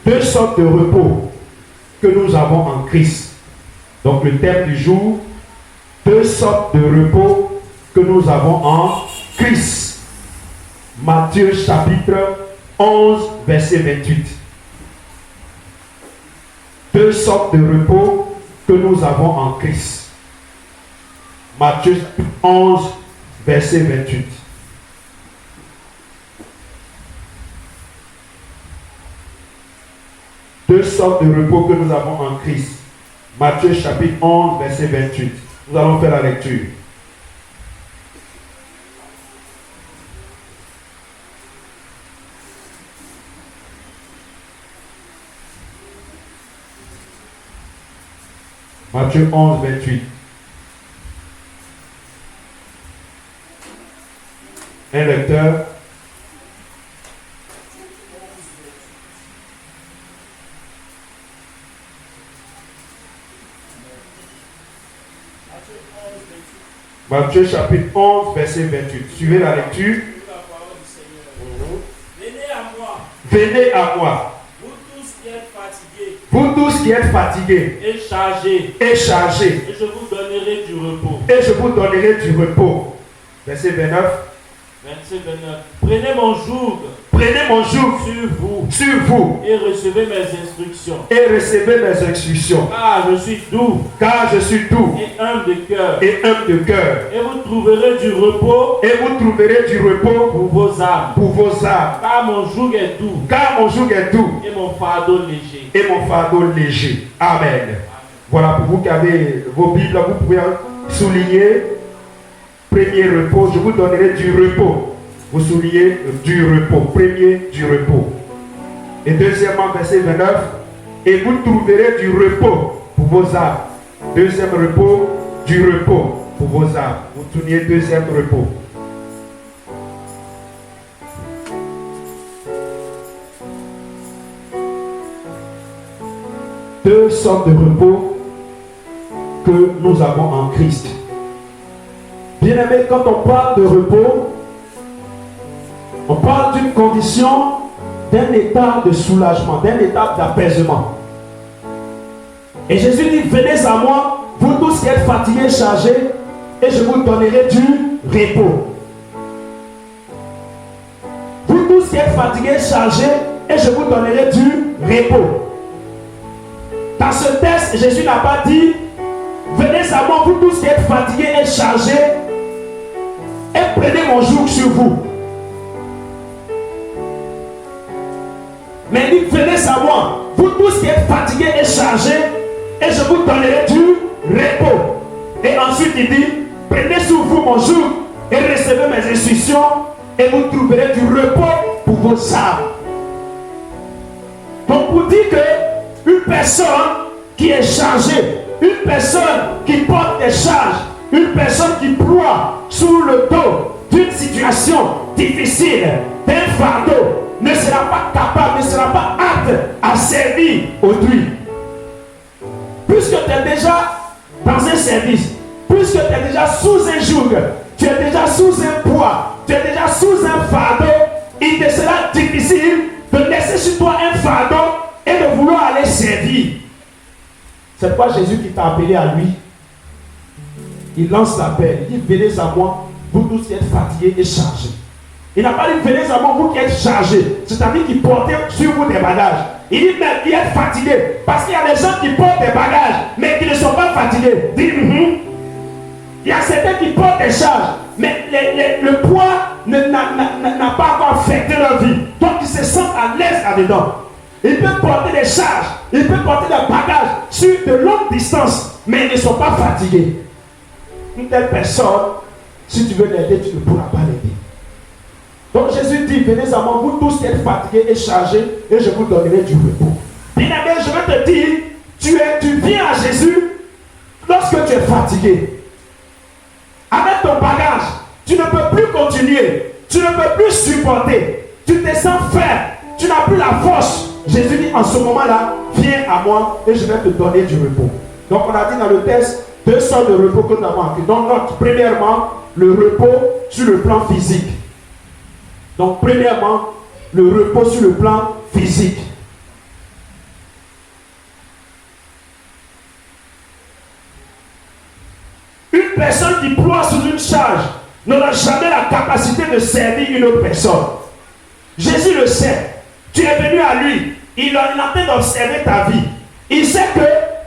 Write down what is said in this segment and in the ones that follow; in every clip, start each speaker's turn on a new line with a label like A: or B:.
A: Deux sortes de repos que nous avons en Christ. Donc le thème du jour, deux sortes de repos que nous avons en Christ. Matthieu chapitre 11, verset 28. Deux sortes de repos que nous avons en Christ. Matthieu 11, verset 28. Deux sortes de repos que nous avons en Christ. Matthieu chapitre 11, verset 28. Nous allons faire la lecture. Matthieu 11, 28. Un lecteur. Matthieu chapitre 11, verset 28. Suivez la lecture.
B: Venez à moi.
A: Venez à moi.
B: Vous tous qui êtes fatigués.
A: Vous tous qui êtes fatigués.
B: Et chargés.
A: Et chargés.
B: Et je vous donnerai du repos.
A: Et je vous donnerai du repos. Verset 29.
B: Verset 29. Prenez mon joug.
A: Prenez mon joug
B: sur vous. Et recevez mes instructions.
A: Et recevez mes instructions.
B: Car je suis doux.
A: Car je suis doux.
B: Et humble de cœur.
A: Et humble de cœur.
B: Et vous trouverez du repos.
A: Et vous trouverez du repos
B: pour vos âmes.
A: Pour vos âmes.
B: Car mon joug est doux.
A: Car mon joug est doux.
B: Et mon fardeau léger.
A: Et mon fardeau léger. Amen. Voilà, pour vous qui avez vos Bibles, vous pouvez souligner. Premier repos, je vous donnerai du repos. Vous soulignez du repos. Premier, du repos. Et deuxièmement, verset 29. Et vous trouverez du repos pour vos âmes. Deuxième repos, du repos pour vos âmes. Vous soulignez deuxième repos. Deux sortes de repos que nous avons en Christ. Bien-aimés, quand on parle de repos, on parle d'une condition, d'un état de soulagement, d'un état d'apaisement. Et Jésus dit, venez à moi, vous tous qui êtes fatigués, chargés, et je vous donnerai du repos. Vous tous qui êtes fatigués, chargés, et je vous donnerai du repos. Dans ce texte, Jésus n'a pas dit, venez à moi, vous tous qui êtes fatigués et chargés, et prenez mon joug sur vous. Mais il dit, venez à moi, vous tous qui êtes fatigués et chargés, et je vous donnerai du repos. Et ensuite il dit, prenez sur vous mon joug et recevez mes instructions, et vous trouverez du repos pour vos âmes. Donc pour dire que une personne qui est chargée, une personne qui porte des charges, une personne qui ploie sous le dos d'une situation difficile, d'un fardeau, ne sera pas capable, ne sera pas apte à servir autrui. Puisque tu es déjà dans un service, puisque tu es déjà sous un joug, tu es déjà sous un poids, tu es déjà sous un fardeau, il te sera difficile de laisser sur toi un fardeau et de vouloir aller servir. C'est pas Jésus qui t'a appelé à lui. Il lance l'appel, il dit venez à moi, vous tous qui êtes fatigués et chargés. Il n'a pas dit venez à moi, vous qui êtes chargés, c'est-à-dire qui portez sur vous des bagages. Il dit mais qui êtes fatigués, parce qu'il y a des gens qui portent des bagages, mais qui ne sont pas fatigués. Il dit, il y a certains qui portent des charges, mais le poids n'a pas encore affecté leur vie. Donc ils se sentent à l'aise là-dedans. Ils peuvent porter des charges, ils peuvent porter des bagages sur de longues distances, mais ils ne sont pas fatigués. Une telle personne, si tu veux l'aider, tu ne pourras pas l'aider. Donc Jésus dit, venez à moi, vous tous qui êtes fatigués et chargés, et je vous donnerai du repos. Bien-aimé, je vais te dire, tu viens à Jésus lorsque tu es fatigué. Avec ton bagage, tu ne peux plus continuer, tu ne peux plus supporter, tu te sens faible, tu n'as plus la force. Jésus dit, en ce moment-là, viens à moi et je vais te donner du repos. Donc on a dit dans le texte, deux sortes de repos que nous avons appris. Donc note, premièrement, le repos sur le plan physique. Donc premièrement, le repos sur le plan physique. Une personne qui ploie sous une charge n'aura jamais la capacité de servir une autre personne. Jésus le sait. Tu es venu à lui. Il a en train d'observer ta vie. Il sait que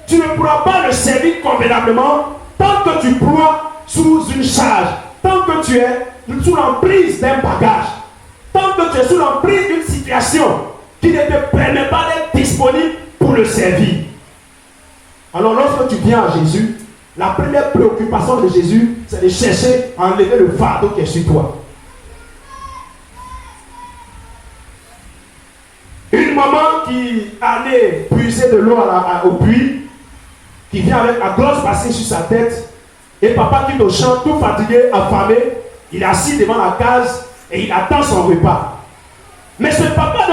A: tu ne pourras pas le servir convenablement tant que tu ploies sous une charge, tant que tu es sous l'emprise d'un bagage, tant que tu es sous l'emprise d'une situation qui ne te permet pas d'être disponible pour le servir. Alors lorsque tu viens à Jésus, la première préoccupation de Jésus, c'est de chercher à enlever le fardeau qui est sur toi. Une maman qui allait puiser de l'eau au puits, qui vient avec la grosse bassine sur sa tête, et papa quitte au champ, tout fatigué, affamé, il est assis devant la case et il attend son repas. Mais ce papa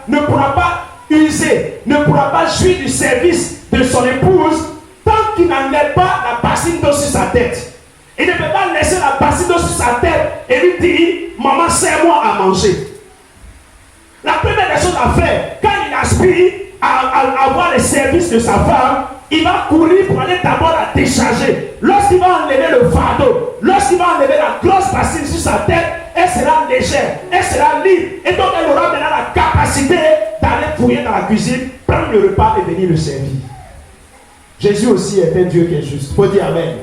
A: ne pourra pas user, ne pourra pas jouir du service de son épouse tant qu'il n'enlève pas la bassine d'eau sur sa tête. Il ne peut pas laisser la bassine d'eau sur sa tête et lui dire, maman, sers-moi à manger. La première des choses à faire, quand il aspire à avoir les services de sa femme, il va courir pour aller d'abord la décharger. Lorsqu'il va enlever le fardeau, lorsqu'il va enlever la grosse bassine sur sa tête, elle sera légère, elle sera libre. Et donc elle aura maintenant la capacité d'aller fouiller dans la cuisine, prendre le repas et venir le servir. Jésus aussi est un Dieu qui est juste. Il faut dire Amen.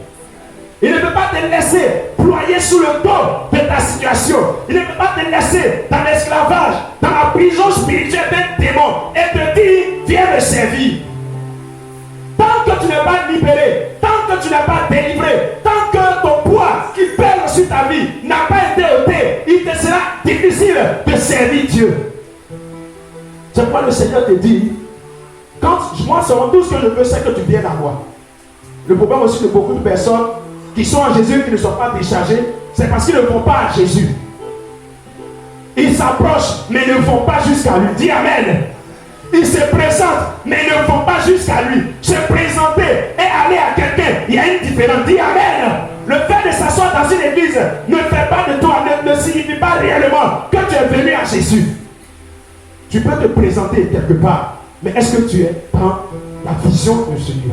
A: Il ne peut pas te laisser ployer sous le dos de ta situation. Il ne peut pas te laisser dans l'esclavage, dans la prison spirituelle d'un démon et te dire, viens me servir. Tant que tu n'es pas libéré, tant que tu n'es pas délivré, tant que ton poids qui pèse sur ta vie n'a pas été ôté, il te sera difficile de servir Dieu. C'est pourquoi le Seigneur te dit, quand moi, tout ce que je veux, c'est que tu viennes à moi. Le problème aussi de beaucoup de personnes qui sont en Jésus, qui ne sont pas déchargés, c'est parce qu'ils ne vont pas à Jésus. Ils s'approchent, mais ne vont pas jusqu'à lui. Dis Amen. Ils se présentent, mais ne vont pas jusqu'à lui. Se présenter et aller à quelqu'un, il y a une différence. Dis Amen. Le fait de s'asseoir dans une église ne fait pas de toi, ne signifie pas réellement que tu es venu à Jésus. Tu peux te présenter quelque part, mais est-ce que tu es dans la vision de ce Dieu?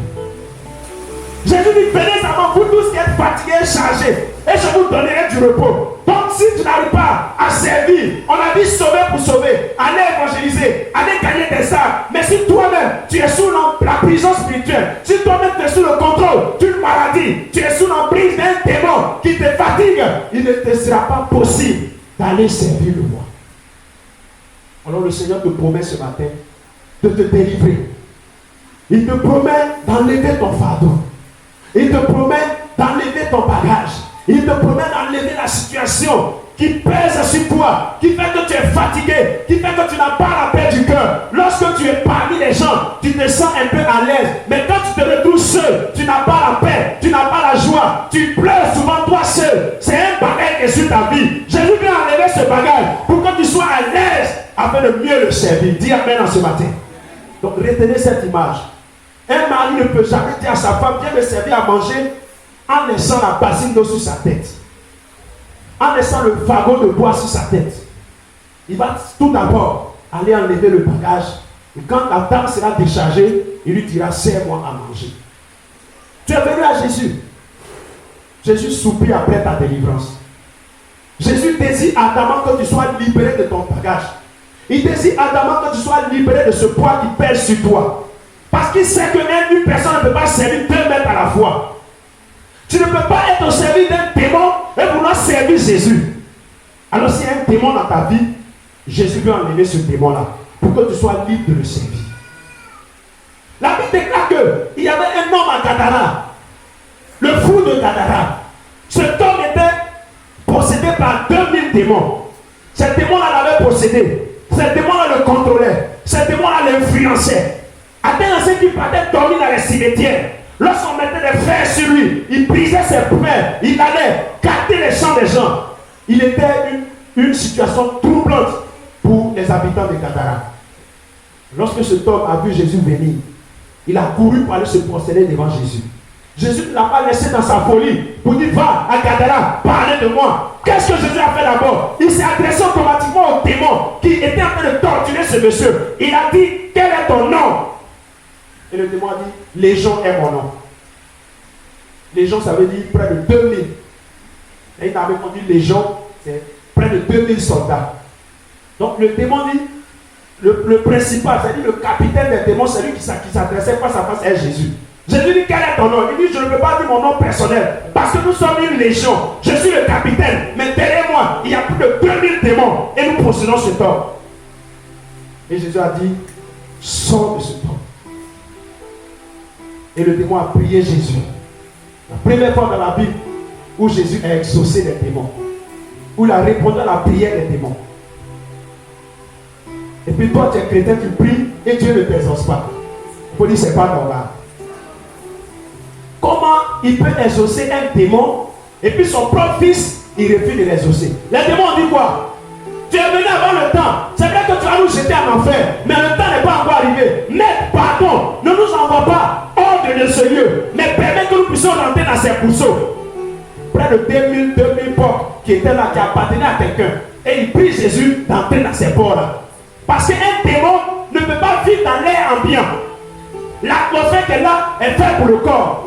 A: Jésus dit, venez à moi, vous tous qui êtes fatigués et chargés, et je vous donnerai du repos. Donc si tu n'arrives pas à servir, on a dit sauver pour sauver, aller évangéliser, aller gagner des âmes. Mais si toi-même, tu es sous la prison spirituelle, si toi-même tu es sous le contrôle d'une maladie, tu es sous l'emprise d'un démon qui te fatigue, il ne te sera pas possible d'aller servir le roi. Alors le Seigneur te promet ce matin de te délivrer. Il te promet d'enlever ton fardeau. Il te promet d'enlever ton bagage. Il te promet d'enlever la situation qui pèse sur toi, qui fait que tu es fatigué, qui fait que tu n'as pas la paix du cœur. Lorsque tu es parmi les gens, tu te sens un peu à l'aise. Mais quand tu te retrouves seul, tu n'as pas la paix, tu n'as pas la joie, tu pleures souvent toi seul. C'est un bagage qui est sur ta vie. Jésus vient enlever ce bagage pour que tu sois à l'aise afin de mieux le servir. Dis Amen en ce matin. Donc retenez cette image. Un mari ne peut jamais dire à sa femme, viens me servir à manger en laissant la bassine d'eau sur sa tête, en laissant le fagot de bois sur sa tête. Il va tout d'abord aller enlever le bagage, et quand la dame sera déchargée, il lui dira, sers-moi à manger. Tu es venu à Jésus. Jésus soupire après ta délivrance. Jésus désire ardemment que tu sois libéré de ton bagage. Il désire ardemment que tu sois libéré de ce poids qui pèse sur toi. Parce qu'il sait que même une personne ne peut pas servir 2 mètres à la fois. Tu ne peux pas être au service d'un démon et vouloir servir Jésus. Alors s'il y a un démon dans ta vie, Jésus veut enlever ce démon-là pour que tu sois libre de le servir. La Bible déclare qu'il y avait un homme à Gadara, le fou de Gadara. Cet homme était possédé par 2000 démons. Ces démons-là l'avaient possédé. Ces démons-là le contrôlaient. Ces démons-là l'influençaient. À tel enseigne qu'il partait dormir dans les cimetières. Lorsqu'on mettait des fers sur lui, il brisait ses fers. Il allait gâter les champs des gens. Il était une situation troublante pour les habitants de Gadara. Lorsque cet homme a vu Jésus venir, il a couru pour aller se prosterner devant Jésus. Jésus ne l'a pas laissé dans sa folie pour dire, va à Gadara, parlez de moi. Qu'est-ce que Jésus a fait d'abord? Il s'est adressé automatiquement au démon qui était en train de torturer ce monsieur. Il a dit, quel est ton nom? Et le démon a dit, Légion est mon nom. Légion, ça veut dire près de 2000. Et il avait dit légion, c'est près de 2000 soldats. Donc le démon dit, le principal, c'est-à-dire le capitaine des démons, c'est lui qui s'adressait face à face à Jésus. Jésus dit, quel est ton nom? Il dit, je ne peux pas dire mon nom personnel, parce que nous sommes une légion. Je suis le capitaine, mais derrière moi, il y a plus de 2000 démons, et nous possédons cet homme. Et Jésus a dit, sors de cet homme. Et le démon a prié Jésus. La première fois dans la Bible où Jésus a exaucé les démons, où il a répondu à la prière des démons. Et puis toi, tu es chrétien, tu pries et Dieu ne t'exauce pas. Il faut dire, c'est pas normal. Comment il peut exaucer un démon et puis son propre fils, il refuse de l'exaucer? Les démons ont dit quoi? Tu es venu avant le temps. C'est vrai que tu vas nous jeter en enfer, mais le temps n'est pas encore arrivé. Mais pardon, ne nous envoie pas hors de ce lieu, mais permets que nous puissions rentrer dans ces pourceaux. Près de 2000 porcs qui étaient là, qui appartenaient à quelqu'un. Et il prie Jésus d'entrer dans ces porcs-là. Parce qu'un démon ne peut pas vivre dans l'air ambiant. L'atmosphère qu'elle a est faite pour le corps.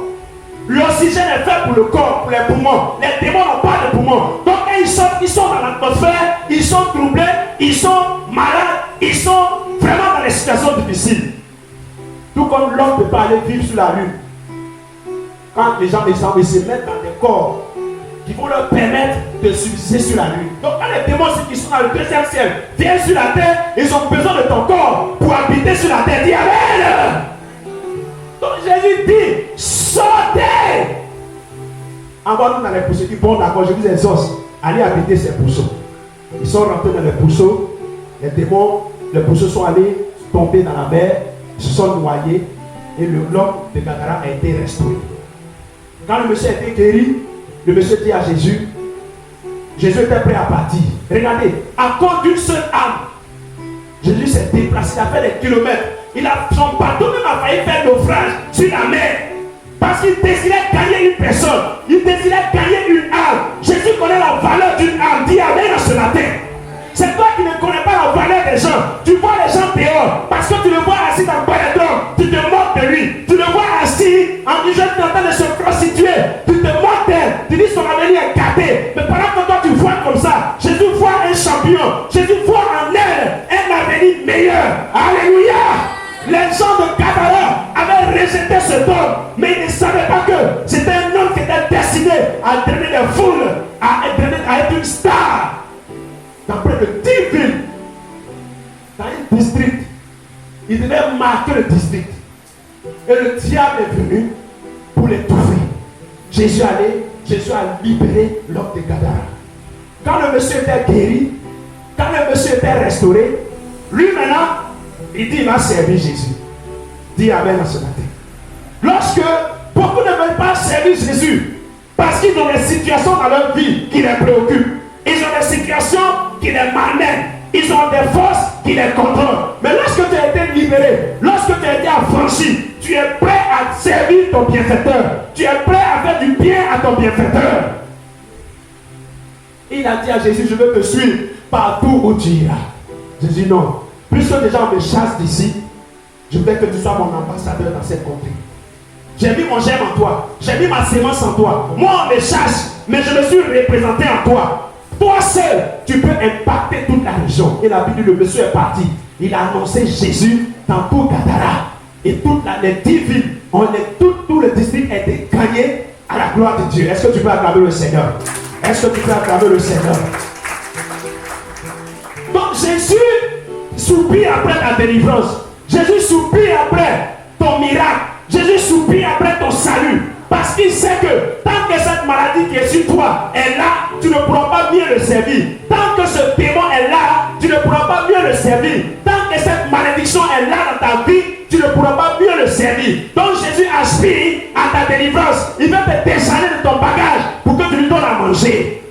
A: L'oxygène est fait pour le corps, pour les poumons. Les démons n'ont pas de poumons. Donc quand ils sont dans l'atmosphère, ils sont troublés, ils sont malades, ils sont vraiment dans des situations difficiles. Tout comme l'homme ne peut pas aller vivre sur la lune. Quand les gens ils se mettent dans des corps qui vont leur permettre de subsister sur la lune. Donc quand les démons qui sont dans le deuxième ciel viennent sur la terre, ils ont besoin de ton corps pour habiter sur la terre. Dis Amen. Donc Jésus dit, sortez. Envoie-nous dans les pourceaux. Il dit, bon d'accord, je vous exauce. Allez habiter ces pourceaux. Ils sont rentrés dans les pourceaux. Les démons, les pourceaux sont allés tomber dans la mer. Ils se sont noyés. Et l'homme de Gadara a été restauré. Quand le monsieur a été guéri, le monsieur dit à Jésus, Jésus était prêt à partir. Regardez, à cause d'une seule âme, Jésus s'est déplacé, il a fait des kilomètres. Son bateau même a failli faire naufrage sur la mer. Parce qu'il désirait gagner une personne. Il désirait gagner une âme. Jésus connaît la valeur d'une âme. Dis Amen ce matin. C'est toi qui ne connais pas la valeur des gens. Tu vois les gens dehors. Parce que tu le vois assis dans le baladron. Tu te moques de lui. Tu le vois assis en disant qu'il est en train de se prostituer. Tu te moques d'elle. Tu dis son avenir est gâté. Mais pendant que toi tu vois comme ça, Jésus voit un champion. Jésus voit en elle un avenir meilleur. Alléluia. Les gens de Gadara avaient rejeté cet homme, mais ils ne savaient pas que c'était un homme qui était destiné à drainer des foules, à être une star. Dans près de 10 villes, dans un district, il devait marquer le district. Et le diable est venu pour l'étouffer. Jésus a libéré l'homme de Gadara. Quand le monsieur était guéri, quand le monsieur était restauré, lui maintenant, il dit, il va servir Jésus. Dis Amen à ce matin. Lorsque beaucoup ne veulent pas servir Jésus, parce qu'ils ont des situations dans leur vie qui les préoccupent. Ils ont des situations qui les malmènent. Ils ont des forces qui les contrôlent. Mais lorsque tu as été libéré, lorsque tu as été affranchi, tu es prêt à servir ton bienfaiteur. Tu es prêt à faire du bien à ton bienfaiteur. Il a dit à Jésus, je veux te suivre partout où tu iras. Jésus, non. Puisque déjà on me chasse d'ici, je veux que tu sois mon ambassadeur dans cette contrée. J'ai mis mon germe en toi. J'ai mis ma sémence en toi. Moi on me chasse, mais je me suis représenté en toi. Toi seul, tu peux impacter toute la région. Et la Bible dit, le monsieur est parti. Il a annoncé Jésus dans tout Gadara. Et toutes les 10 villes, tout le district a été gagné à la gloire de Dieu. Est-ce que tu peux acclamer le Seigneur? Est-ce que tu peux acclamer le Seigneur? Donc Jésus soupire après ta délivrance. Jésus soupire après ton miracle. Jésus soupire après ton salut. Parce qu'il sait que tant que cette maladie qui est sur toi est là, tu ne pourras pas mieux le servir. Tant que ce démon est là, tu ne pourras pas mieux le servir. Tant que cette malédiction est là dans ta vie, tu ne pourras pas mieux le servir. Donc Jésus aspire à ta délivrance. Il veut te décharger de ton bagage pour que tu lui donnes à manger.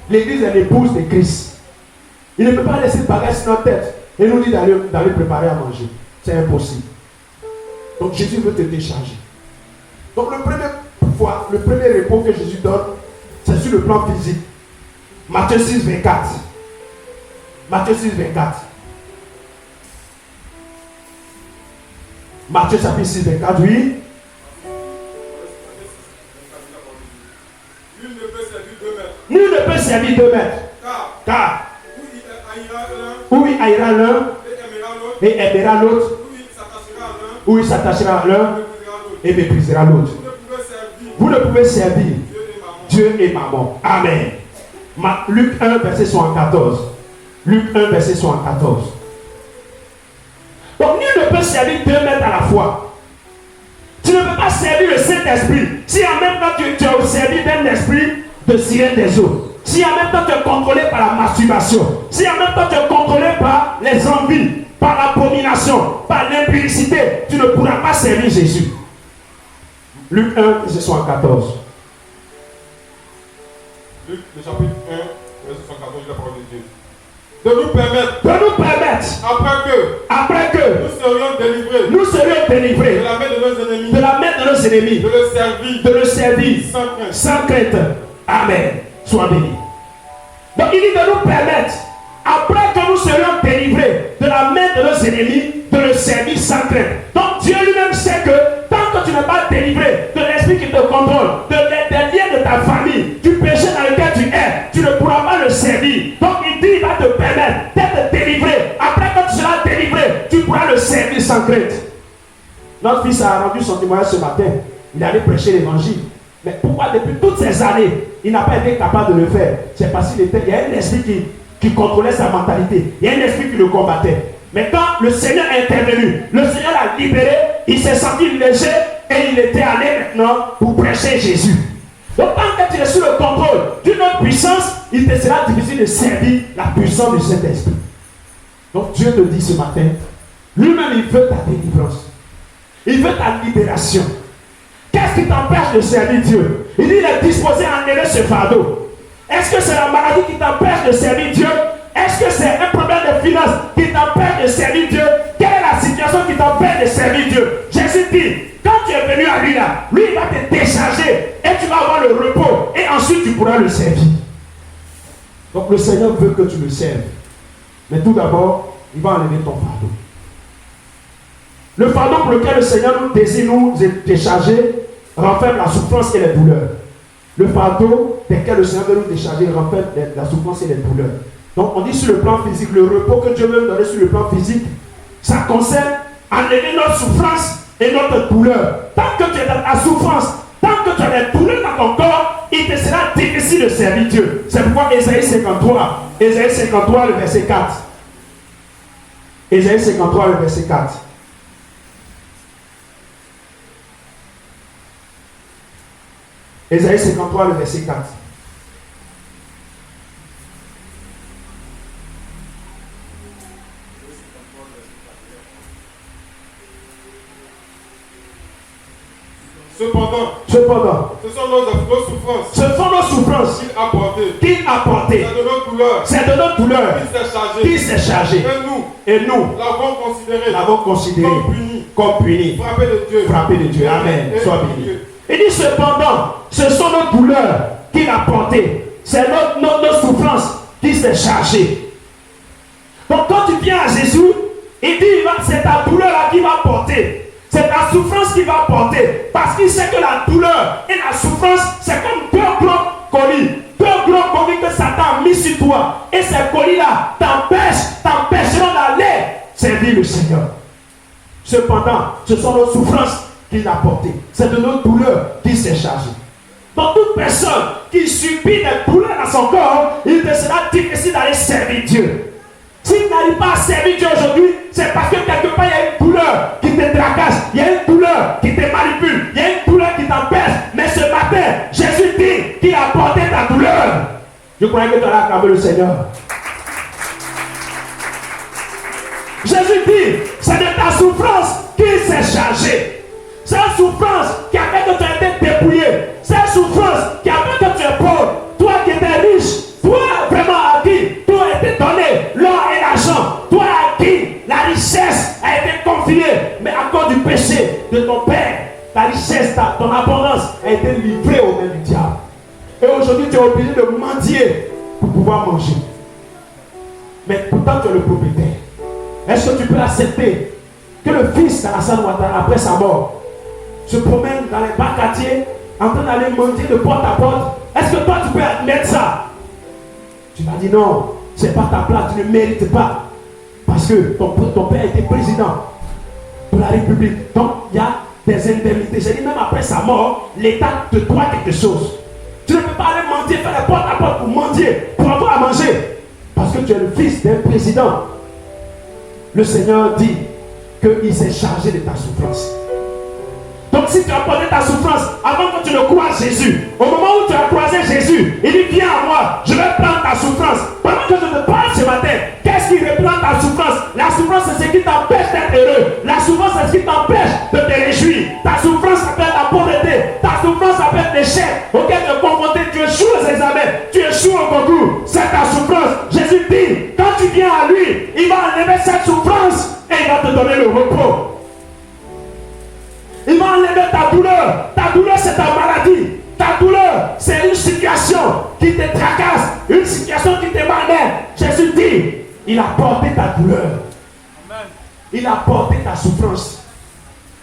A: L'église est l'épouse de Christ. Il ne peut pas laisser le bagage sur notre tête et nous dit d'aller préparer à manger. C'est impossible. Donc Jésus veut te décharger. Donc le premier repos que Jésus donne, c'est sur le plan physique. Matthieu 6, 24. Matthieu 6, 24. Matthieu chapitre 6, 24, oui. servir 2 maîtres. Car où il haïra l'un et aimera l'autre, où il s'attachera à l'un et méprisera l'autre. Vous ne pouvez servir Dieu et maman. Amen. Luc 1, verset 74. Luc 1, verset 74. Donc, nul ne peut servir 2 maîtres à la fois. Tu ne peux pas servir le Saint-Esprit si en même temps tu es au service d'un esprit de sirène des eaux. Si en même temps tu es contrôlé par la masturbation. Si en même temps tu es contrôlé par les envies, par l'abomination, par l'impudicité, tu ne pourras pas servir Jésus. Luc 1, verset 74.
C: Luc, le chapitre 1, verset 74, la parole de Dieu. De nous permettre, après que nous serions délivrés de la main de nos ennemis, de le servir sans crainte. Amen. Sois béni. Donc il dit de nous permettre, après que nous serions délivrés de la main de nos ennemis, de le servir sans crainte. Donc Dieu lui-même sait que tant que tu n'es pas délivré de l'esprit qui te contrôle, des liens de ta famille, du péché dans lequel tu es, tu ne pourras pas le servir. Donc il dit, il va te permettre d'être délivré. Après que tu seras délivré, tu pourras le servir sans crainte. Notre fils a rendu son témoignage ce matin. Il allait prêcher l'évangile. Mais pourquoi depuis toutes ces années, il n'a pas été capable de le faire? C'est parce qu'il y a un esprit qui contrôlait sa mentalité. Il y a un esprit qui le combattait. Mais quand le Seigneur est intervenu, le Seigneur l'a libéré, il s'est senti léger et il était allé maintenant pour prêcher Jésus. Donc tant que tu es sous le contrôle d'une autre puissance, il te sera difficile de servir la puissance de cet esprit. Donc Dieu te dit ce matin, lui-même il veut ta délivrance. Il veut ta libération. Qu'est-ce qui t'empêche de servir Dieu? Il dit, il est disposé à enlever ce fardeau. Est-ce que c'est la maladie qui t'empêche de servir Dieu? Est-ce que c'est un problème de finance qui t'empêche de servir Dieu? Quelle est la situation qui t'empêche de servir Dieu? Jésus dit, quand tu es venu à lui là, lui il va te décharger et tu vas avoir le repos et ensuite tu pourras le servir. Donc le Seigneur veut que tu le serves. Mais tout d'abord, il va enlever ton fardeau. Le fardeau pour lequel le Seigneur nous désire nous décharger renferme la souffrance et les douleurs. Le fardeau desquels le Seigneur veut nous décharger renferme la souffrance et les douleurs. Donc on dit sur le plan physique, le repos que Dieu veut nous donner sur le plan physique, ça concerne enlever notre souffrance et notre douleur. Tant que tu es dans ta souffrance, tant que tu as des douleurs dans ton corps, il te sera difficile de servir Dieu. C'est pourquoi Ésaïe 53, le verset 4. Ésaïe 53, le verset 4. Ésaïe 53, le verset 4. Cependant, ce sont nos souffrances qu'il a portées. C'est de notre douleur qu'il s'est chargé. Et nous l'avons considéré comme puni. Frappé de Dieu. Amen. Sois béni. Il dit cependant, ce sont nos douleurs qu'il a portées. C'est notre souffrance qui s'est chargée. Donc quand tu viens à Jésus, il dit c'est ta douleur là qui va porter. C'est ta souffrance qui va porter. Parce qu'il sait que la douleur et la souffrance, c'est comme deux gros colis. Deux gros colis que Satan a mis sur toi. Et ces colis-là t'empêcheront d'aller servir le Seigneur. Cependant, ce sont nos souffrances qu'il a portées. C'est de nos douleurs qu'il s'est chargé. Donc toute personne qui subit des douleurs dans son corps, il te sera difficile d'aller servir Dieu. S'il n'arrive pas à servir Dieu aujourd'hui, c'est parce que quelque part il y a une douleur qui te tracasse, il y a une douleur qui te manipule, il y a une douleur qui t'empêche. Mais ce matin, Jésus dit qu'il a porté ta douleur. Je croyais que tu allais acclamer le Seigneur. Jésus dit, c'est de ta souffrance qu'il s'est chargé. C'est une souffrance qui a fait que tu as été dépouillé. C'est une souffrance qui a fait que tu es pauvre. Toi qui étais riche, toi vraiment à qui tout a été donné, l'or et l'argent. Toi à qui la richesse a été confiée. Mais à cause du péché de ton père, ta richesse, ton abondance a été livrée aux mains du diable. Et aujourd'hui tu es obligé de mendier pour pouvoir manger. Mais pourtant tu es le propriétaire. Est-ce que tu peux accepter que le fils d'Alassane Ouattara, après sa mort, se promène dans les bas quartiers en train d'aller mendier de porte à porte? Est-ce que toi tu peux admettre ça?
A: Tu vas dire non, c'est pas ta place, tu ne mérites pas. Parce que ton père était président de la République. Donc il y a des indemnités. J'ai dit même après sa mort, l'État te doit quelque chose. Tu ne peux pas aller mendier, faire la porte à porte pour mendier, pour avoir à manger. Parce que tu es le fils d'un président. Le Seigneur dit qu'il s'est chargé de ta souffrance. Donc si tu as porté ta souffrance avant que tu ne croises Jésus, au moment où tu as croisé Jésus, il dit viens à moi, je vais prendre ta souffrance. Pendant que je te parle ce matin, qu'est-ce qui reprend ta souffrance? La souffrance c'est ce qui t'empêche d'être heureux. La souffrance c'est ce qui t'empêche de te réjouir. Ta souffrance s'appelle la pauvreté. Ta souffrance s'appelle l'échec auquel tu es confronté. Tu échoues aux examens, tu échoues au concours. C'est ta souffrance. Jésus dit, quand tu viens à lui, il va enlever cette souffrance et il va te donner le repos. Il va enlever ta douleur. Ta douleur, c'est ta maladie. Ta douleur, c'est une situation qui te tracasse, une situation qui te malmène. Jésus dit, il a porté ta douleur. Amen. Il a porté ta souffrance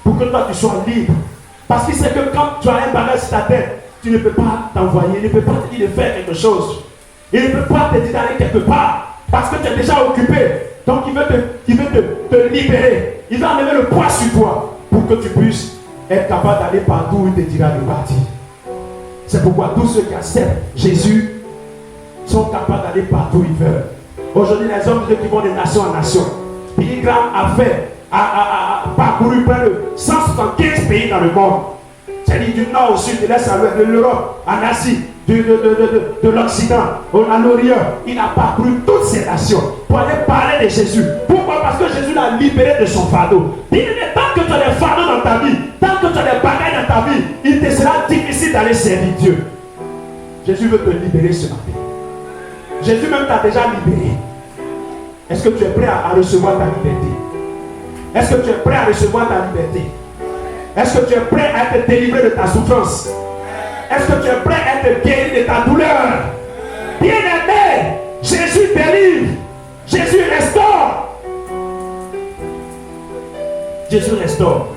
A: pour que toi tu sois libre. Parce qu'il sait que quand tu as un bagage sur ta tête, tu ne peux pas t'envoyer, il ne peut pas te dire de faire quelque chose. Il ne peut pas te dire d'aller quelque part parce que tu es déjà occupé. Donc il veut te libérer. Il va enlever le poids sur toi pour que tu puisses être capable d'aller partout où il te dira de partir. C'est pourquoi tous ceux qui acceptent Jésus sont capables d'aller partout où ils veulent. Aujourd'hui, les hommes qui vont de nation en nation. Billy Graham a parcouru près de 175 pays dans le monde. C'est-à-dire du nord au sud, de l'est à l'ouest, de l'Europe, en Asie, de l'Occident, à l'Orient. Il a parcouru toutes ces nations pour aller parler de Jésus. Pourquoi? Parce que Jésus l'a libéré de son fardeau. Tant que tu as des fardeaux dans ta vie, tant que tu as des bagages dans ta vie, il te sera difficile d'aller servir Dieu. Jésus veut te libérer ce matin. Jésus même t'a déjà libéré. Est-ce que tu es prêt à recevoir ta liberté? Est-ce que tu es prêt à recevoir ta liberté? Est-ce que tu es prêt à être délivré de ta souffrance? Est-ce que tu es prêt à être guéri de ta douleur? Bien-aimé, Jésus délivre. Jésus restaure. Jésus restaure.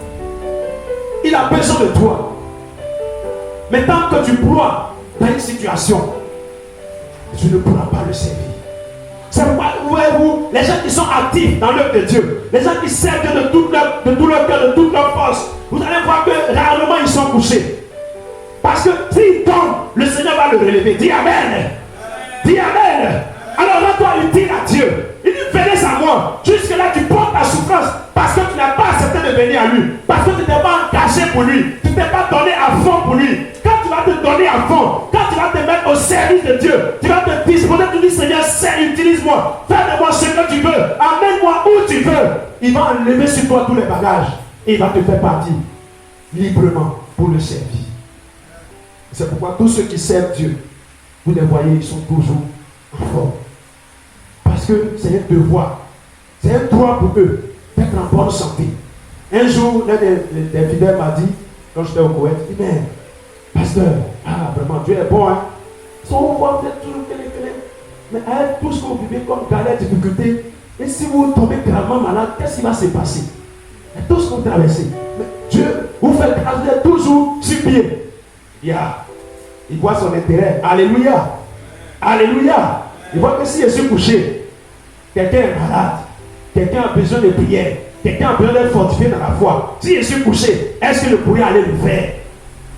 A: Il a besoin de toi. Mais tant que tu ploies dans une situation, tu ne pourras pas le servir. C'est pourquoi, voyez-vous, les gens qui sont actifs dans l'œuvre de Dieu, les gens qui servent Dieu de tout leur cœur, de toute leur force, vous allez voir que rarement ils sont couchés. Parce que s'ils tombent, le Seigneur va le relever. Dis Amen. Dis Amen. Alors rends-toi utile à Dieu. Il dit venez à moi. Jusque-là, tu portes ta souffrance parce que tu n'as pas accepté de venir à lui. Parce que tu ne t'es pas engagé pour lui. Tu ne t'es pas donné à fond pour lui. Quand tu vas te donner à fond, quand tu vas te mettre au service de Dieu, tu vas te disposer, tu dis Seigneur, utilise-moi. Fais de moi ce que tu veux. Amène-moi où tu veux. Il va enlever sur toi tous les bagages. Et il va te faire partir librement pour le servir. C'est pourquoi tous ceux qui servent Dieu, vous les voyez, ils sont toujours en forme. Parce que c'est un devoir, c'est un droit pour eux d'être en bonne santé. Un jour, l'un des fidèles m'a dit, quand j'étais au Koweït, il dit, mais, pasteur, vraiment, Dieu est bon, hein. On voit peut-être toujours mais avec tout ce que vous vivez comme galère, difficulté, et si vous tombez gravement malade, qu'est-ce qui va se passer? Et tout ce que vous traversez, mais Dieu vous fait grâce toujours sur pied. Il voit son intérêt. Alléluia. Alléluia. Il voit que si je suis couché, quelqu'un est malade, quelqu'un a besoin de prière, quelqu'un a besoin d'être fortifié dans la foi. Si je suis couché, est-ce que je pourrais aller le faire?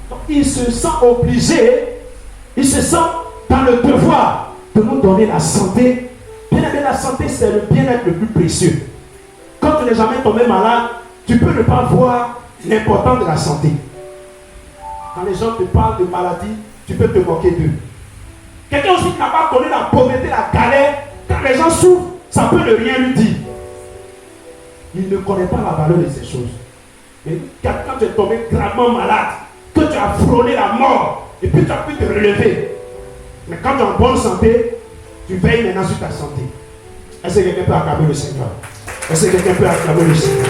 A: Donc il se sent obligé, il se sent dans le devoir de nous donner la santé. Bien aimé, la santé, c'est le bien-être le plus précieux. Quand tu n'es jamais tombé malade, tu peux ne pas voir l'importance de la santé. Quand les gens te parlent de maladie, tu peux te moquer d'eux. Quelqu'un aussi qui n'a pas connu la pauvreté, la galère, quand les gens souffrent, ça peut ne rien lui dire. Il ne connaît pas la valeur de ces choses. Mais quand tu es tombé gravement malade, que tu as frôlé la mort, et puis tu as pu te relever. Mais quand tu es en bonne santé, tu veilles maintenant sur ta santé. Est-ce que quelqu'un peut acclamer le Seigneur? Est-ce que quelqu'un peut acclamer le Seigneur?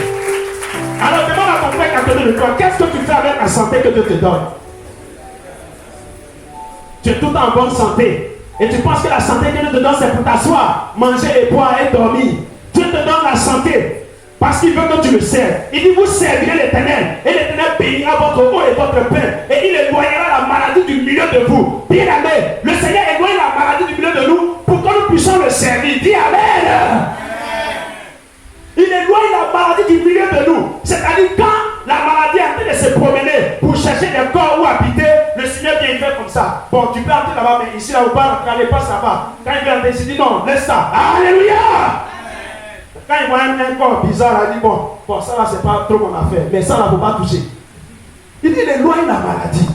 A: Alors demande à ton frère qu'à côté de toi, qu'est-ce que tu fais avec la santé que Dieu te donne? Tu es tout en bonne santé. Et tu penses que la santé que Dieu te donne, c'est pour t'asseoir, manger et boire et dormir. Dieu te donne la santé parce qu'il veut que tu le serves. Il dit, vous servirez l'Éternel. Et l'Éternel bénira votre eau et votre pain. Et il éloignera la maladie du milieu de vous. Bien aimé, le Seigneur éloigne la maladie du milieu de nous pour nous puissions le servir. Dis Amen. Il éloigne la maladie du milieu de nous. C'est-à-dire quand la maladie est en train de se promener pour chercher des corps où habiter, le Seigneur vient faire comme ça. Bon, tu peux entrer là-bas, mais ici, là, ou pas, n'allez pas là-bas. Quand il vient entrer, il dit non, laisse ça. Alléluia. Quand il voit un corps bizarre, il dit bon, ça là, c'est pas trop mon affaire. Mais ça là, il ne faut pas toucher. Il dit, il éloigne la maladie.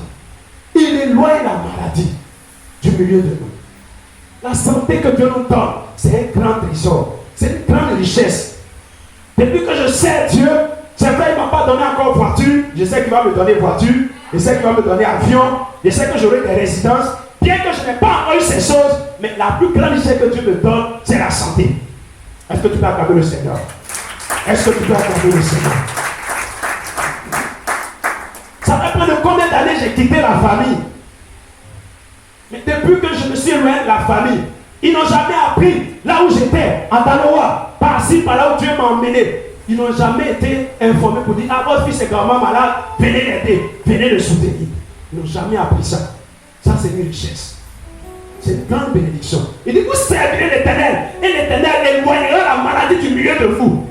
A: Il éloigne la maladie du milieu de nous. La santé que Dieu nous donne, c'est un grand trésor. C'est une grande richesse. Depuis que je sais Dieu, c'est vrai, il ne m'a pas donné encore voiture. Je sais qu'il va me donner voiture. Je sais qu'il va me donner avion. Je sais que j'aurai des résidences. Bien que je n'ai pas encore eu ces choses, mais la plus grande richesse que Dieu me donne, c'est la santé. Est-ce que tu peux acclamer le Seigneur? Est-ce que tu peux acclamer le Seigneur? Ça fait près de combien d'années j'ai quitté la famille? Mais depuis que je me suis éloigné de la famille, ils n'ont jamais appris là où j'étais, en Daloa, par-ci, par-là où Dieu m'a emmené. Ils n'ont jamais été informés pour dire, ah, votre fils est gravement malade, venez l'aider, venez le soutenir. Ils n'ont jamais appris ça. Ça, c'est une richesse. C'est une grande bénédiction. Il dit, vous servirez l'Éternel, et l'Éternel éloignera la maladie du milieu de vous.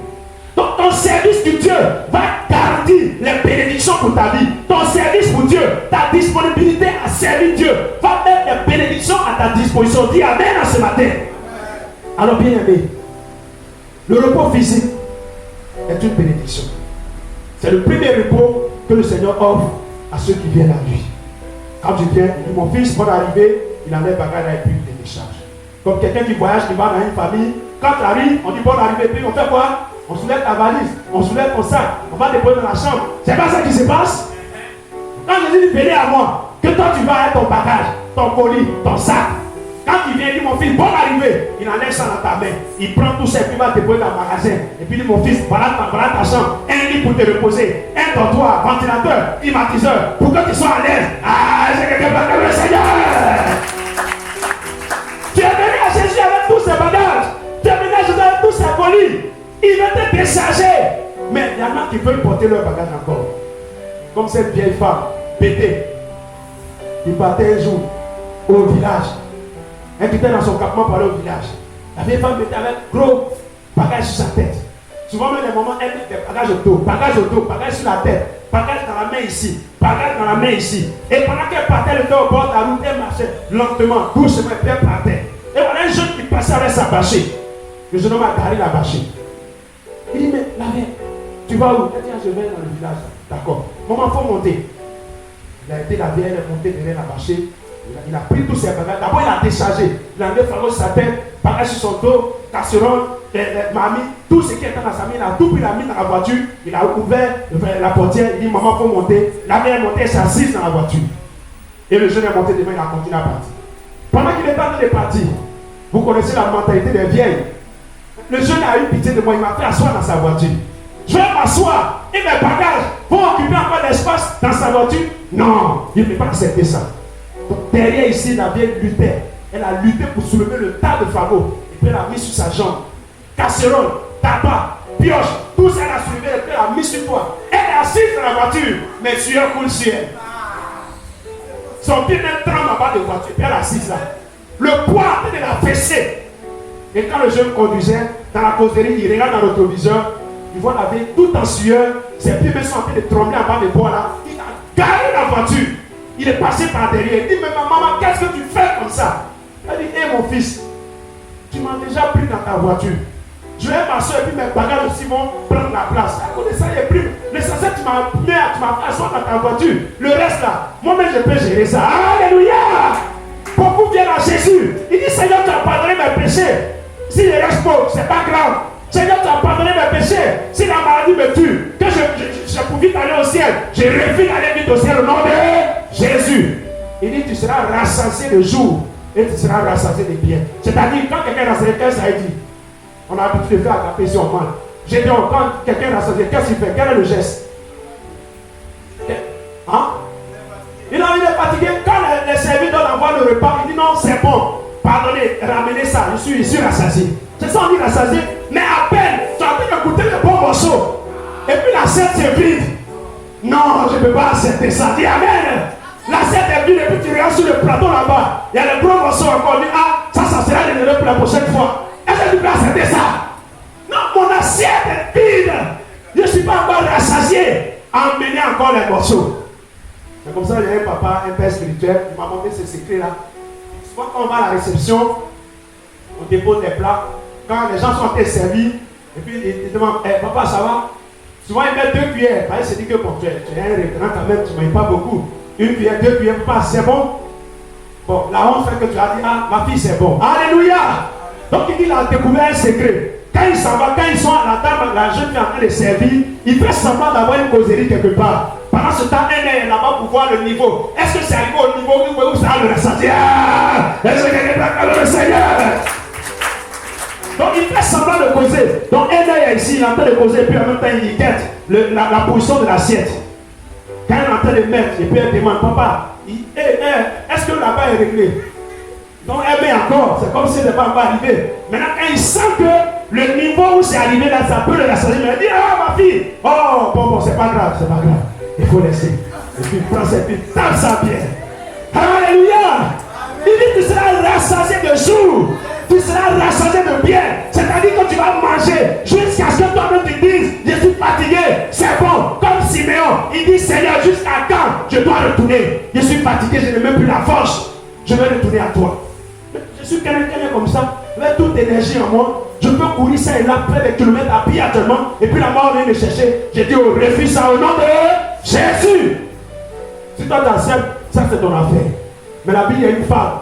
A: Donc, ton service du Dieu va garantir les bénédictions pour ta vie. Ton service pour Dieu, ta disponibilité à servir Dieu, va mettre les bénédictions à ta disposition. Dis Amen à ce matin. Alors, bien aimé, le repos physique est une bénédiction. C'est le premier repos que le Seigneur offre à ceux qui viennent à lui. Quand tu viens, il dit, mon fils, bonne arrivée, il enlève bagage et puis il les décharge. Comme quelqu'un qui voyage, qui va dans une famille, quand tu arrives, on dit bonne arrivée, puis on fait quoi? On soulève ta valise, on soulève ton sac, on va déposer dans la chambre. C'est pas ça qui se passe? Quand Jésus dit, venez à moi, que toi tu vas avec ton bagage, ton colis, ton sac. Quand il vient, il dit, mon fils, bonne arrivée, il enlève ça dans ta main. Il prend tout ça et puis il va déposer dans le magasin. Et puis il dit, mon fils, voilà ta chambre, un lit pour te reposer, un dortoir, ventilateur, climatiseur, pour que tu sois à l'aise. Ah, c'est quelqu'un qui va le Seigneur. Tu es venu à Jésus avec tous ses bagages. Tu es venu à Jésus avec tous ses colis. Il veut te décharger. Mais il y en a qui veulent porter leur bagage encore. Comme cette vieille femme, pétée. Il partait un jour au village. Elle quittait dans son campement pour aller au village. La vieille femme était avec gros bagages sur sa tête. Souvent même les moments, elle met des bagages au dos, bagages sur la tête, bagages dans la main ici, bagages dans la main ici. Et pendant qu'elle partait, elle était au bord de la route, elle marchait lentement, doucement, et puis elle partait. Et voilà un jeune qui passait avec sa bâchée. Le jeune homme a garé la bâchée. Il dit, mais la mère, tu vas où? Elle dit, je vais dans le village. D'accord. Maman, il faut monter. Il a été la vieille, elle est montée derrière la bâchée. Il a pris tous ses bagages. D'abord, il a déchargé. Il a enlevé sur sa tête, bagages sur son dos, casserole, mamie, tout ce qui était dans sa main. Il a tout pris, il a mis dans la voiture. Il a ouvert la portière. Il dit, maman, il faut monter. La mère est montée, elle s'est assise dans la voiture. Et le jeune est monté devant, il a continué à partir. Pendant qu'il est en train de partir, vous connaissez la mentalité des vieilles. Le jeune a eu pitié de moi, il m'a fait asseoir dans sa voiture. Je vais m'asseoir et mes bagages vont occuper encore l'espace dans sa voiture. Non, il ne peut pas accepter ça. Donc derrière ici, la vieille luttait. Elle a lutté pour soulever le tas de fagots. Et puis elle a mis sur sa jambe. Casserole, tabac, pioche, tout ça elle a soulevé et puis elle a mis sur toi. Elle est assise dans la voiture, mais sueur coule sur elle. Son pied même tremble en bas de voiture, puis elle est assise là. Le poids de la fessée. Et quand le jeune conduisait dans la causerie, il regarde dans le rétroviseur, il voit la vieille tout en sueur, ses pieds sont en train de trembler en bas de bois là. Il a garé la voiture. Il est passé par derrière. Il dit, mais maman, qu'est-ce que tu fais comme ça? Elle dit, hé mon fils, tu m'as déjà pris dans ta voiture. Je vais m'asseoir et puis mes bagages aussi vont prendre la place. À cause de ça, il est pris. L'essentiel, tu m'as fait asseoir dans ta voiture. Le reste là, moi-même je peux gérer ça. Alléluia! Beaucoup viennent à Jésus. Il dit, Seigneur, tu as pardonné mes péchés. Si je reste pauvre, c'est pas grave. Seigneur, tu as pardonné mes péchés. Si la maladie me tue, que je pouvais vite aller au ciel, je refuse d'aller vite au ciel au nom de Jésus. Il dit, tu seras rassasié de jour et tu seras rassasié de biens. C'est-à-dire, quand quelqu'un est rassasié, qu'est-ce que ça dit? On a l'habitude de faire attraper si on mal. J'ai dit, quand quelqu'un est rassasié, qu'est-ce qu'il fait? Quel est le geste? Hein? Il est fatigué. Quand les serviteurs envoient le repas, il dit non, c'est bon. Pardonnez, ramenez ça. Je suis rassasié. C'est ça, on dit rassasié. Mais à peine, tu as envie de goûter le bon morceau. Et puis la scène se vide. Non, je ne peux pas accepter ça. Dis Amen. L'assiette est vide et puis tu regardes sur le plateau là-bas. Il y a les gros morceaux encore. On dit, ah, ça sera réservé pour la prochaine fois. Est-ce que tu peux accepter ça? Non, mon assiette est vide. Je ne suis pas encore rassasié. Emmenez encore les morceaux. C'est comme ça, il y a un papa, un père spirituel, il m'a montré ce secret-là. Souvent, quand on va à la réception, on dépose les plats. Quand les gens sont servis, et puis ils demandent, hey, papa, ça va? Souvent, ils mettent 2 cuillères. Il se dit que bon, tu es un référent quand même, tu ne manges pas beaucoup. 1 cuillère, 2 cuillères, papa, c'est bon? Bon, la honte fait que tu as dit, ah, ma fille, c'est bon. Alléluia! Donc, il dit, il a découvert un secret. Quand il s'en va, quand ils sont à la table, la jeune fille en train de servir, il fait semblant d'avoir une causerie quelque part. Pendant ce temps, elle est là-bas pour voir le niveau. Est-ce que c'est arrivé au niveau où ça va le ressentir? Est-ce que quelqu'un peut le Seigneur? Donc il fait semblant de causer. Donc elle est ici, il est en train de causer, et puis en même temps il guette la position de l'assiette. Quand elle est en train de mettre, et puis elle demande, papa, est-ce que là-bas est réglé? Donc elle met encore, c'est comme si elle n'est pas encore arrivé. Maintenant quand il sent que le niveau où c'est arrivé là, ça peut le rassasier, mais elle dit, ah ma fille, oh bon, c'est pas grave, c'est pas grave. Il faut laisser. Et puis prends cette fille, tape ça bien. Alléluia! Il dit, tu seras rassasié de jour. Tu seras rassasié de bien. C'est-à-dire que tu vas manger jusqu'à ce que toi-même tu dises, je suis fatigué, c'est bon. Comme Siméon, il dit, Seigneur, jusqu'à quand je dois retourner? Je suis fatigué, je n'ai même plus la force. Je vais retourner à toi. Je suis quelqu'un comme ça, avec toute énergie en moi. Je peux courir ça et là, près des kilomètres à pied actuellement. Et puis la mort vient me chercher. J'ai dit, oh, refuse ça au nom de Jésus. Si toi tu acceptes, ça c'est ton affaire. Mais la Bible, il y a une femme.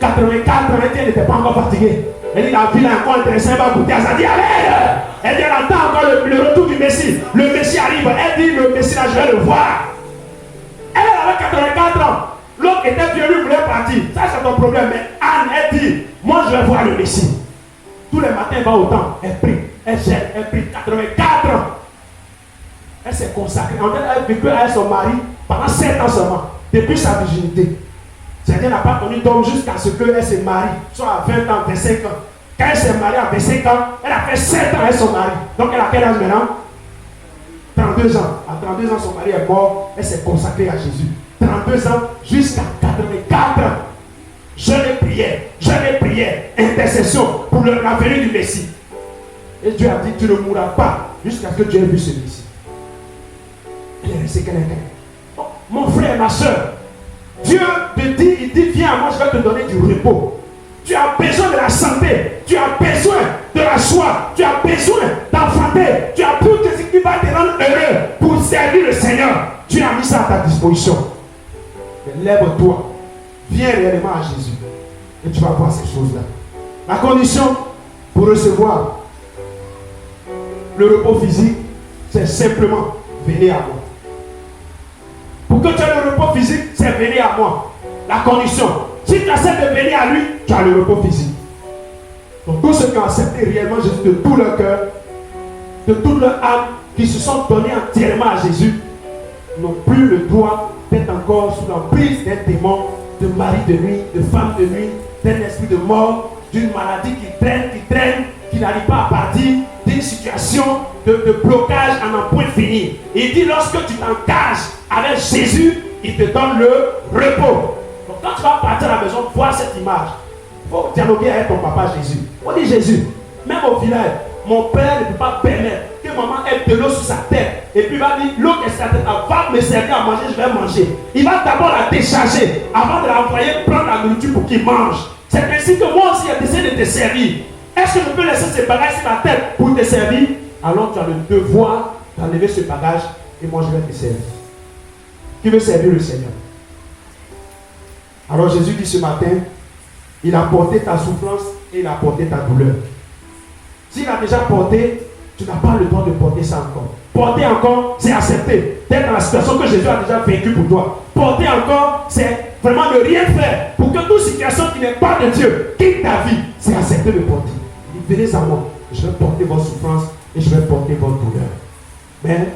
A: 84 ans, elle n'était pas encore fatiguée. Elle dit, la vie est encore intéressante, elle va goûter à ça. Elle dit, allez! Elle dit, elle attend encore le retour du Messie. Le Messie arrive. Elle dit, le Messie là, je vais le voir. Elle avait 84 ans. L'autre était vieux, lui voulait partir. Ça, c'est ton problème. Mais Anne, elle dit, moi, je vais voir le Messie. Tous les matins, elle va au temple. Elle prie. Elle gère. Elle prie. 84 ans. Elle s'est consacrée. En fait, elle a vécu avec son mari pendant 7 ans seulement. Depuis sa virginité. C'est-à-dire, elle n'a pas connu d'homme jusqu'à ce qu'elle se marie. Soit à 20 ans, 25 ans. Quand elle s'est mariée à 25 ans, elle a fait 7 ans avec son mari. Donc, elle a quel âge maintenant? 32 ans. À 32 ans, son mari est mort. Elle s'est consacrée à Jésus. 32 ans jusqu'à 84 ans. Je les priais, intercession pour la venue du Messie. Et Dieu a dit, tu ne mourras pas jusqu'à ce que tu aies vu ce Messie. Il est resté quelqu'un. Oh, mon frère, ma soeur, Dieu te dit, il dit, viens à moi, je vais te donner du repos. Tu as besoin de la santé, tu as besoin de la joie, tu as besoin d'enfanter, tu as tout ce qui va te rendre heureux pour servir le Seigneur. Tu as mis ça à ta disposition. Mais lève-toi, viens réellement à Jésus et tu vas voir ces choses-là. La condition pour recevoir le repos physique, c'est simplement venir à moi. Pour que tu aies le repos physique, c'est venir à moi. La condition, si tu acceptes de venir à lui, tu as le repos physique. Donc tous ceux qui ont accepté réellement Jésus de tout leur cœur, de toute leur âme, qui se sont donnés entièrement à Jésus, n'ont plus le droit d'être encore sous l'emprise d'un démon, de mari de nuit, de femme de nuit, d'un esprit de mort, d'une maladie qui traîne, qui n'arrive pas à partir, d'une situation de blocage à n'en point fini. Il dit, lorsque tu t'engages avec Jésus, il te donne le repos. Donc quand tu vas partir à la maison, voir cette image, il faut dialoguer avec ton papa Jésus. On dit, Jésus, même au village, mon père ne peut pas permettre que maman ait de l'eau sur sa tête. Et puis il va dire, l'eau qui est sur sa tête, avant de me servir à manger, je vais manger. Il va d'abord la décharger, avant de l'envoyer prendre la nourriture pour qu'il mange. C'est ainsi que moi aussi, j'ai décidé de te servir. Est-ce que je peux laisser ce bagage sur ma tête pour te servir? Alors tu as le devoir d'enlever ce bagage et moi je vais te servir. Qui veut servir le Seigneur? Alors Jésus dit ce matin, il a porté ta souffrance et il a porté ta douleur. S'il a déjà porté, tu n'as pas le droit de porter ça encore. Porter encore, c'est accepter d'être dans la situation que Jésus a déjà vécue pour toi. Porter encore, c'est vraiment ne rien faire pour que toute situation qui n'est pas de Dieu quitte ta vie. C'est accepter de porter. Venez à moi, je vais porter vos souffrances et je vais porter votre douleur. Mais,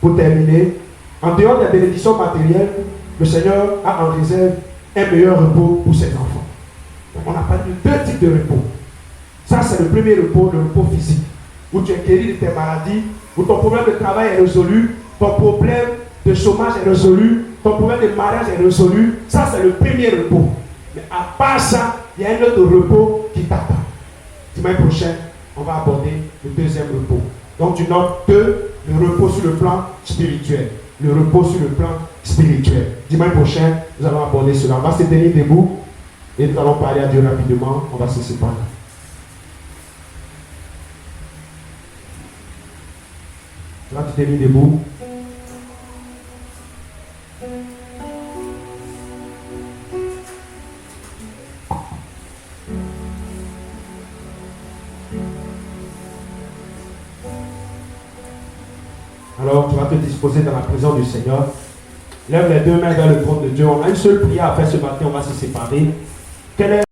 A: pour terminer, en dehors des bénédictions matérielles, le Seigneur a en réserve un meilleur repos pour ses enfants. Donc on a parlé de 2 types de repos. Ça, c'est le premier repos, le repos physique, où tu es guéri de tes maladies, où ton problème de travail est résolu, ton problème de chômage est résolu, ton problème de mariage est résolu, ça c'est le premier repos. Mais à part ça, il y a un autre repos qui t'attend. Dimanche prochain, on va aborder le deuxième repos. Donc tu notes que le repos sur le plan spirituel. Le repos sur le plan spirituel. Dimanche prochain, nous allons aborder cela. On va se tenir debout et nous allons parler à Dieu rapidement. On va se séparer. Tu vas te tenir debout. Alors, tu vas te disposer dans la présence du Seigneur. Lève les deux mains vers le trône de Dieu. On a une seule prière à faire ce matin, on va se séparer. Quelle est